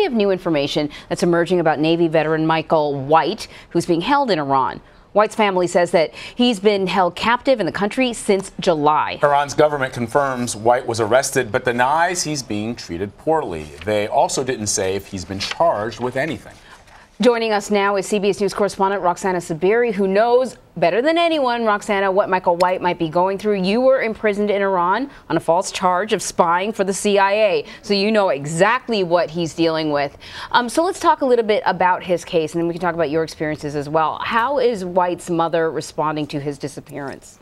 we have new information that's emerging about Navy veteran Michael White, who's being held in Iran. White's family says that he's been held captive in the country since July. Iran's government confirms White was arrested, but denies he's being treated poorly. They also didn't say if he's been charged with anything. Joining us now is CBS News correspondent Roxana Saberi, who knows better than anyone, Roxana, what Michael White might be going through. You were imprisoned in Iran on a false charge of spying for the CIA, so you know exactly what he's dealing with. So let's talk a little bit about his case, and then we can talk about your experiences as well. How is White's mother responding to his disappearance?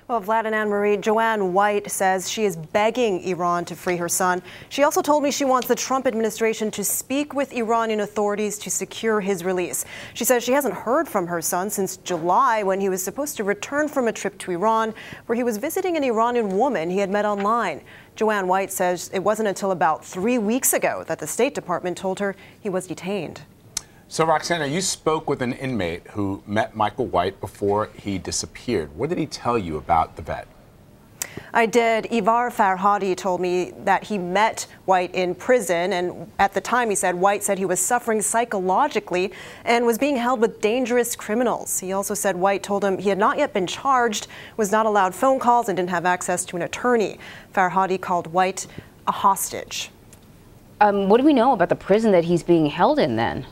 Well, Vlad and Anne-Marie, Joanne White says she is begging Iran to free her son. She also told me she wants the Trump administration to speak with Iranian authorities to secure his release. She says she hasn't heard from her son since July, when he was supposed to return from a trip to Iran, where he was visiting an Iranian woman he had met online. Joanne White says it wasn't until about 3 weeks ago that the State Department told her he was detained. So, Roxana, you spoke with an inmate who met Michael White before he disappeared. What did he tell you about the vet? I did. Ivar Farhadi told me that he met White in prison, and at the time he said White said he was suffering psychologically and was being held with dangerous criminals. He also said White told him he had not yet been charged, was not allowed phone calls, and didn't have access to an attorney. Farhadi called White a hostage. What do we know about the prison that he's being held in then?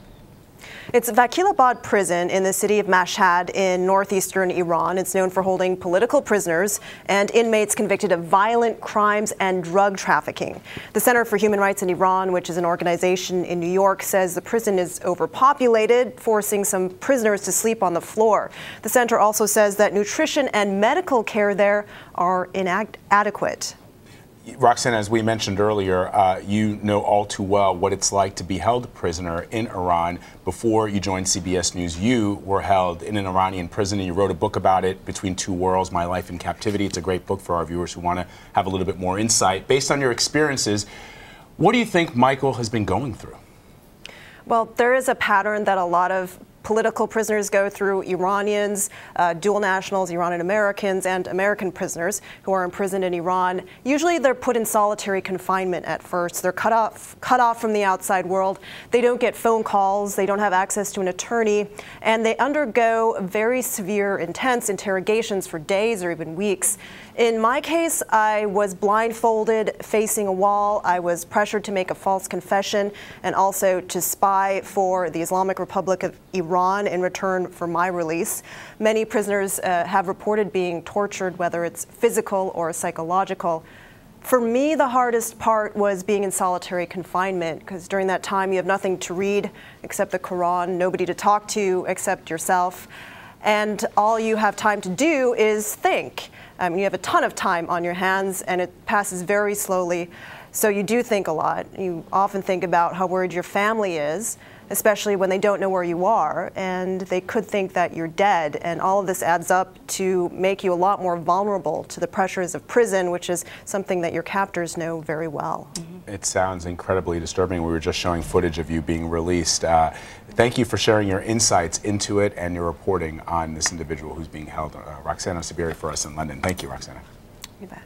It's Vakilabad prison in the city of Mashhad in northeastern Iran. It's known for holding political prisoners and inmates convicted of violent crimes and drug trafficking. The Center for Human Rights in Iran, which is an organization in New York, says the prison is overpopulated, forcing some prisoners to sleep on the floor. The center also says that nutrition and medical care there are inadequate. Roxana, as we mentioned earlier, you know all too well what it's like to be held prisoner in Iran. Before you joined CBS News, you were held in an Iranian prison, and you wrote a book about it, Between Two Worlds, My Life in Captivity. It's a great book for our viewers who want to have a little bit more insight. Based on your experiences, what do you think Michael has been going through? Well, there is a pattern that a lot of political prisoners go through. Iranians, dual nationals, Iranian Americans, and American prisoners who are imprisoned in Iran. Usually they're put in solitary confinement at first. They're cut off from the outside world. They don't get phone calls. They don't have access to an attorney. And they undergo very severe, intense interrogations for days or even weeks. In my case, I was blindfolded, facing a wall. I was pressured to make a false confession and also to spy for the Islamic Republic of Iran in return for my release. Many prisoners have reported being tortured, whether it's physical or psychological. For me, the hardest part was being in solitary confinement, because during that time you have nothing to read except the Quran, nobody to talk to except yourself, and all you have time to do is think. You have a ton of time on your hands, and it passes very slowly. So you do think a lot. You often think about how worried your family is, especially when they don't know where you are, and they could think that you're dead. And all of this adds up to make you a lot more vulnerable to the pressures of prison, which is something that your captors know very well. It sounds incredibly disturbing. We were just showing footage of you being released. Thank you for sharing your insights into it and your reporting on this individual who's being held. Roxana Saberi for us in London. Thank you, Roxana. You bet.